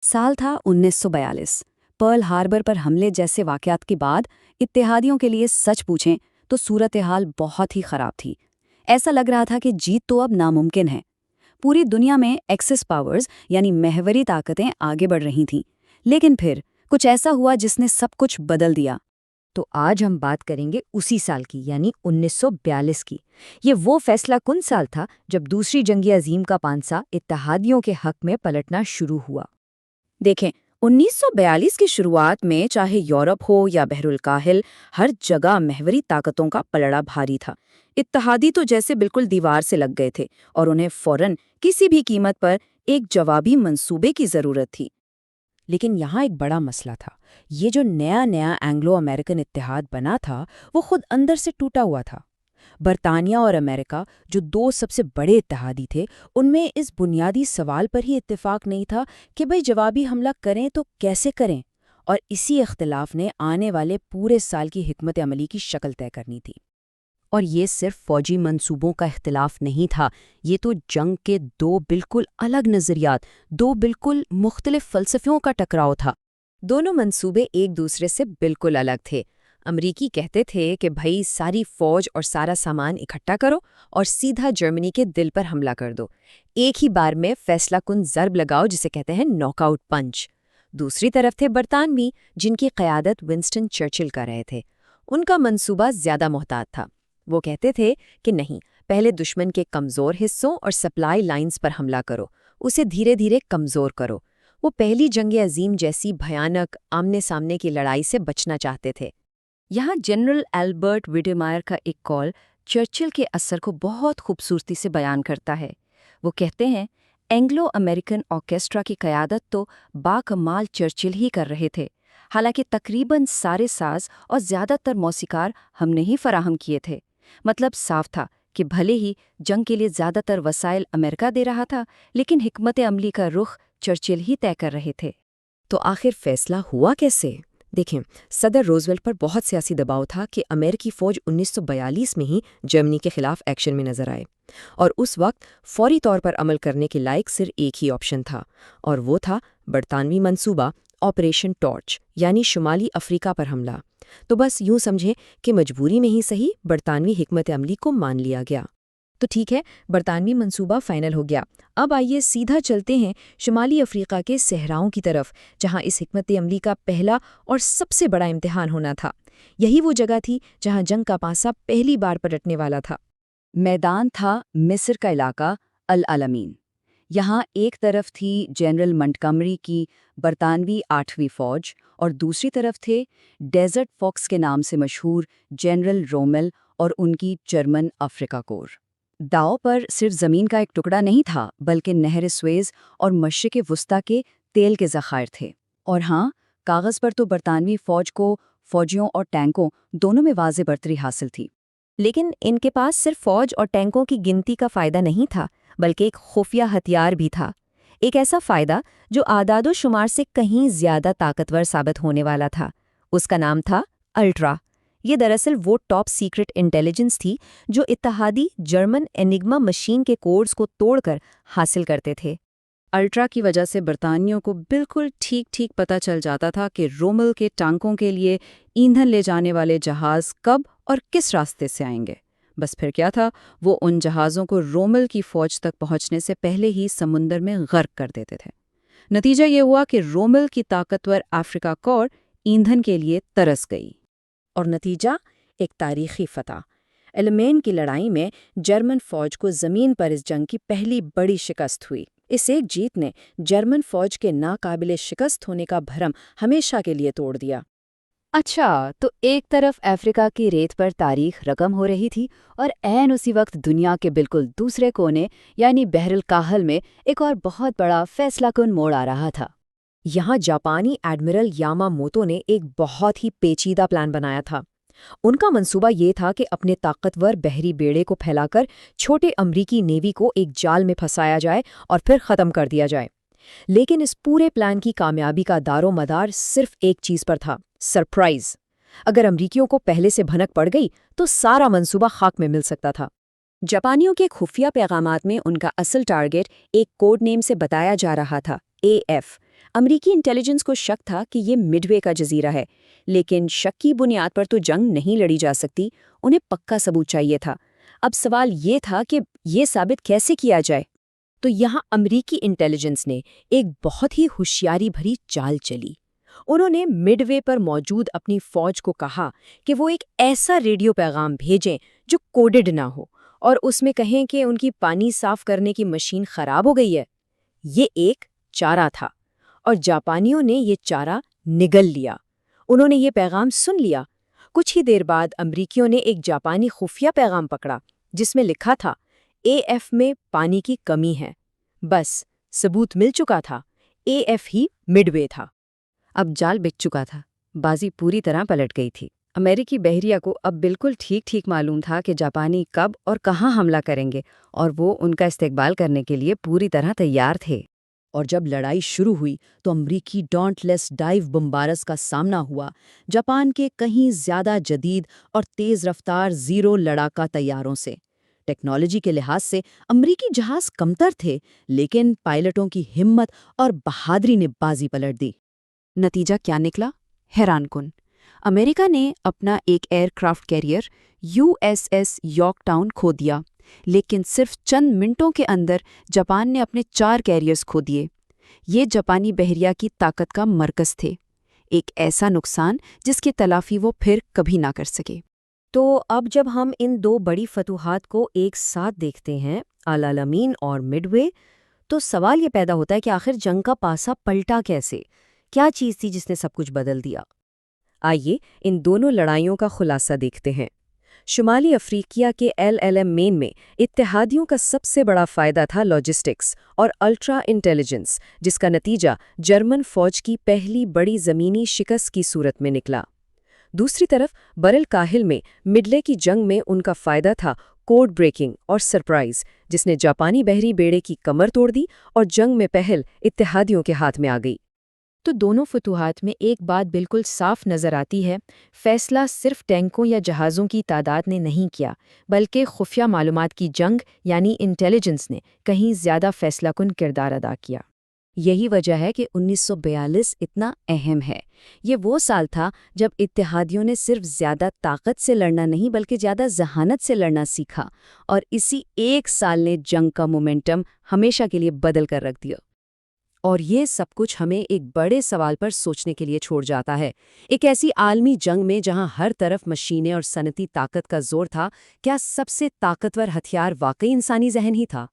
साल था 1942। Pearl Harbor पर हमले जैसे वाकयात के बाद इत्तेहादियों के लिए सच पूछें तो सूरत हाल बहुत ही खराब थी। ऐसा लग रहा था कि जीत तो अब नामुमकिन है। पूरी दुनिया में एक्सिस पावर्स यानी महवरी ताकतें आगे बढ़ रही थीं। लेकिन फिर कुछ ऐसा हुआ जिसने सब कुछ बदल दिया। तो आज हम बात करेंगे उसी साल की यानी 1942 की। ये वो फैसला कुन साल था जब दूसरी जंग अजीम का पांसा इत्तेहादियों के हक में पलटना शुरू हुआ। देखें, 1942 की शुरुआत में चाहे यूरोप हो या बहरुल काहिल, हर जगह महवरी ताकतों का पलड़ा भारी था। इत्तेहादी तो जैसे बिल्कुल दीवार से लग गए थे और उन्हें फौरन किसी भी कीमत पर एक जवाबी मंसूबे की जरूरत थी। लेकिन यहाँ एक बड़ा मसला था। ये जो नया नया एंग्लो अमेरिकन इत्तेहाद बना था वो खुद अंदर से टूटा हुआ था। बरतानिया और अमेरिका जो दो सबसे बड़े इत्तेहादी थे, उनमें इस बुनियादी सवाल पर ही इत्तेफाक नहीं था कि भाई जवाबी हमला करें तो कैसे करें। और इसी इख्तिलाफ ने आने वाले पूरे साल की हिकमत अमली की शक्ल तय करनी थी। और ये सिर्फ फौजी मंसूबों का इख्तिलाफ नहीं था, ये तो जंग के दो बिल्कुल अलग नज़रियात, दो बिल्कुल मुख्तलिफ फ़लसफ़ियों का टकराव था। दोनों मंसूबे एक दूसरे से बिल्कुल अलग थे। अमरीकी कहते थे कि भाई सारी फौज और सारा सामान इकट्ठा करो और सीधा जर्मनी के दिल पर हमला कर दो, एक ही बार में फैसला कुन ज़र्ब लगाओ जिसे कहते हैं नॉकआउट पंच। दूसरी तरफ थे बरतानवी, जिनकी क़यादत विंस्टन चर्चिल कर रहे थे। उनका मंसूबा ज़्यादा मोहतात था। वो कहते थे कि नहीं, पहले दुश्मन के कमज़ोर हिस्सों और सप्लाई लाइंस पर हमला करो, उसे धीरे धीरे कमज़ोर करो। वो पहली जंग अजीम जैसी भयानक आमने सामने की लड़ाई से बचना चाहते थे। यहाँ जनरल एल्बर्ट विडेमायर का एक कॉल चर्चिल के असर को बहुत खूबसूरती से बयान करता है। वो कहते हैं, एंग्लो अमेरिकन ऑर्केस्ट्रा की क़यादत तो बाकमाल चर्चिल ही कर रहे थे। हालांकि तकरीबन सारे साज और ज़्यादातर मौसीकार हमने ही फराहम किए थे। मतलब साफ था कि भले ही जंग के लिए ज़्यादातर वसाइल अमेरिका दे रहा था, लेकिन हिकमत अमली का रुख चर्चिल ही तय कर रहे थे। तो आखिर फैसला हुआ कैसे? देखें, सदर रोजवेल्ट पर बहुत सियासी दबाव था कि अमेरिकी फ़ौज 1942 में ही जर्मनी के खिलाफ एक्शन में नजर आए। और उस वक्त फौरी तौर पर अमल करने के लायक सिर्फ एक ही ऑप्शन था, और वो था बरतानवी मंसूबा ऑपरेशन टॉर्च, यानी शुमाली अफ्रीका पर हमला। तो बस यूं समझें कि मजबूरी में ही सही बरतानवी हिकमत अमली को मान लिया गया। तो ठीक है, बरतानवी मंसूबा फाइनल हो गया। अब आइए सीधा चलते हैं शुमाली अफ्रीका के सहराओं की तरफ, जहां इस हिकमत अमली का पहला और सबसे बड़ा इम्तिहान होना था। यही वो जगह थी जहां जंग का पासा पहली बार पलटने वाला था। मैदान था मिस्र का इलाका अल अलमीन। यहाँ एक तरफ थी जनरल मंटगमरी की बरतानवी 8वीं फौज और दूसरी तरफ थे डेजर्ट फॉक्स के नाम से मशहूर जनरल रोमेल और उनकी जर्मन अफ्रीका कोर। दाव पर सिर्फ ज़मीन का एक टुकड़ा नहीं था, बल्कि नहर स्वेज़ और मशरिक़ वुस्ता के तेल के ज़खायर थे। और हाँ, कागज़ पर तो बरतानवी फ़ौज को फ़ौजियों और टैंकों दोनों में वाज़ेह बढ़तरी हासिल थी। लेकिन इनके पास सिर्फ फौज और टैंकों की गिनती का फ़ायदा नहीं था, बल्कि एक खुफिया हथियार भी था। एक ऐसा फ़ायदा जो आदादो शुमार से कहीं ज़्यादा ताकतवर साबित होने वाला था। उसका नाम था अल्ट्रा। ये दरअसल वो टॉप सीक्रेट इंटेलिजेंस थी जो इत्तेहादी जर्मन एनिग्मा मशीन के कोड्स को तोड़कर हासिल करते थे। अल्ट्रा की वजह से बरतानियों को बिल्कुल ठीक ठीक पता चल जाता था कि रोमल के टांकों के लिए ईंधन ले जाने वाले जहाज़ कब और किस रास्ते से आएंगे। बस फिर क्या था, वो उन जहाज़ों को रोमल की फ़ौज तक पहुंचने से पहले ही समुंदर में गर्क कर देते थे। नतीजा ये हुआ कि रोमल की ताकतवर अफ्रीका कोर ईंधन के लिए तरस गई। और नतीजा, एक तारीखी फतह। एलमेन की लड़ाई में जर्मन फ़ौज को ज़मीन पर इस जंग की पहली बड़ी शिकस्त हुई। इस एक जीत ने जर्मन फ़ौज के नाकाबिले शिकस्त होने का भरम हमेशा के लिए तोड़ दिया। अच्छा, तो एक तरफ अफ्रीका की रेत पर तारीख रकम हो रही थी और ऐन उसी वक्त दुनिया के बिल्कुल दूसरे कोने यानी बहरुल काहल में एक और बहुत बड़ा फैसलाकुन मोड़ आ रहा था। यहाँ जापानी एडमिरल यामामोतो ने एक बहुत ही पेचीदा प्लान बनाया था। उनका मंसूबा ये था कि अपने ताकतवर बहरी बेड़े को फैलाकर छोटे अमरीकी नेवी को एक जाल में फंसाया जाए और फिर ख़त्म कर दिया जाए। लेकिन इस पूरे प्लान की कामयाबी का दारोमदार सिर्फ एक चीज़ पर था, सरप्राइज़। अगर अमरीकियों को पहले से भनक पड़ गई तो सारा मंसूबा खाक में मिल सकता था। जापानियों के खुफिया पैगामात में उनका असल टारगेट एक कोड नेम से बताया जा रहा था, AF, امریکی انٹیلیجنس کو شک تھا کہ یہ مڈوے کا جزیرہ ہے، لیکن شک کی بنیاد پر تو جنگ نہیں لڑی جا سکتی، انہیں پکا ثبوت چاہیے تھا۔ اب سوال یہ تھا کہ یہ ثابت کیسے کیا جائے؟ تو یہاں امریکی انٹیلیجنس نے ایک بہت ہی ہوشیاری بھری چال چلی۔ انہوں نے مڈ وے پر موجود اپنی فوج کو کہا کہ وہ ایک ایسا ریڈیو پیغام بھیجیں جو کوڈڈ نہ ہو، اور اس میں کہیں کہ ان کی پانی صاف کرنے کی مشین خراب ہو گئی ہے۔ یہ ایک چارہ تھا، اور جاپانیوں نے یہ چارہ نگل لیا۔ انہوں نے یہ پیغام سن لیا۔ کچھ ہی دیر بعد امریکیوں نے ایک جاپانی خفیہ پیغام پکڑا جس میں لکھا تھا اے ایف میں پانی کی کمی ہے۔ بس ثبوت مل چکا تھا، اے ایف ہی مڈ وے تھا۔ اب جال بچ چکا تھا، بازی پوری طرح پلٹ گئی تھی۔ امریکی بحریہ کو اب بالکل ٹھیک معلوم تھا کہ جاپانی کب اور کہاں حملہ کریں گے، اور وہ ان کا استقبال کرنے کے لیے پوری طرح تیار تھے۔ اور جب لڑائی شروع ہوئی تو امریکی ڈانٹ لیس ڈائیو بمبارز کا سامنا ہوا جاپان کے کہیں زیادہ جدید اور تیز رفتار زیرو لڑاکا طیاروں سے۔ ٹیکنالوجی کے لحاظ سے امریکی جہاز کمتر تھے، لیکن پائلٹوں کی ہمت اور بہادری نے بازی پلٹ دی۔ نتیجہ کیا نکلا؟ حیران کن۔ امریکہ نے اپنا ایک aircraft carrier USS Yorktown کھو دیا، لیکن صرف چند منٹوں کے اندر جاپان نے اپنے 4 کیریئرز کھو دیے۔ یہ جاپانی بحریہ کی طاقت کا مرکز تھے، ایک ایسا نقصان جس کی تلافی وہ پھر کبھی نہ کر سکے۔ تو اب جب ہم ان 2 بڑی فتوحات کو ایک ساتھ دیکھتے ہیں، العلمین اور مڈ وے، تو سوال یہ پیدا ہوتا ہے کہ آخر جنگ کا پاسا پلٹا کیسے؟ کیا چیز تھی جس نے سب کچھ بدل دیا؟ آئیے ان دونوں لڑائیوں کا خلاصہ دیکھتے ہیں۔ شمالی افریقہ کے LLM مین میں اتحادیوں کا سب سے بڑا فائدہ تھا لاجسٹکس اور الٹرا انٹیلیجنس، جس کا نتیجہ جرمن فوج کی پہلی بڑی زمینی شکست کی صورت میں نکلا۔ دوسری طرف بر الکاہل میں مڈلے کی جنگ میں ان کا فائدہ تھا کوڈ بریکنگ اور سرپرائز، جس نے جاپانی بحری بیڑے کی کمر توڑ دی اور جنگ میں پہل اتحادیوں کے ہاتھ میں آ گئی۔ تو دونوں فتوحات میں ایک بات بالکل صاف نظر آتی ہے، فیصلہ صرف ٹینکوں یا جہازوں کی تعداد نے نہیں کیا، بلکہ خفیہ معلومات کی جنگ یعنی انٹیلیجنس نے کہیں زیادہ فیصلہ کن کردار ادا کیا۔ یہی وجہ ہے کہ 1942 اتنا اہم ہے۔ یہ وہ سال تھا جب اتحادیوں نے صرف زیادہ طاقت سے لڑنا نہیں بلکہ زیادہ ذہانت سے لڑنا سیکھا، اور اسی ایک سال نے جنگ کا مومنٹم ہمیشہ کے لیے بدل کر رکھ دیا۔ اور یہ سب کچھ ہمیں ایک بڑے سوال پر سوچنے کے لیے چھوڑ جاتا ہے۔ ایک ایسی عالمی جنگ میں جہاں ہر طرف مشینیں اور صنعتی طاقت کا زور تھا، کیا سب سے طاقتور ہتھیار واقعی انسانی ذہن ہی تھا؟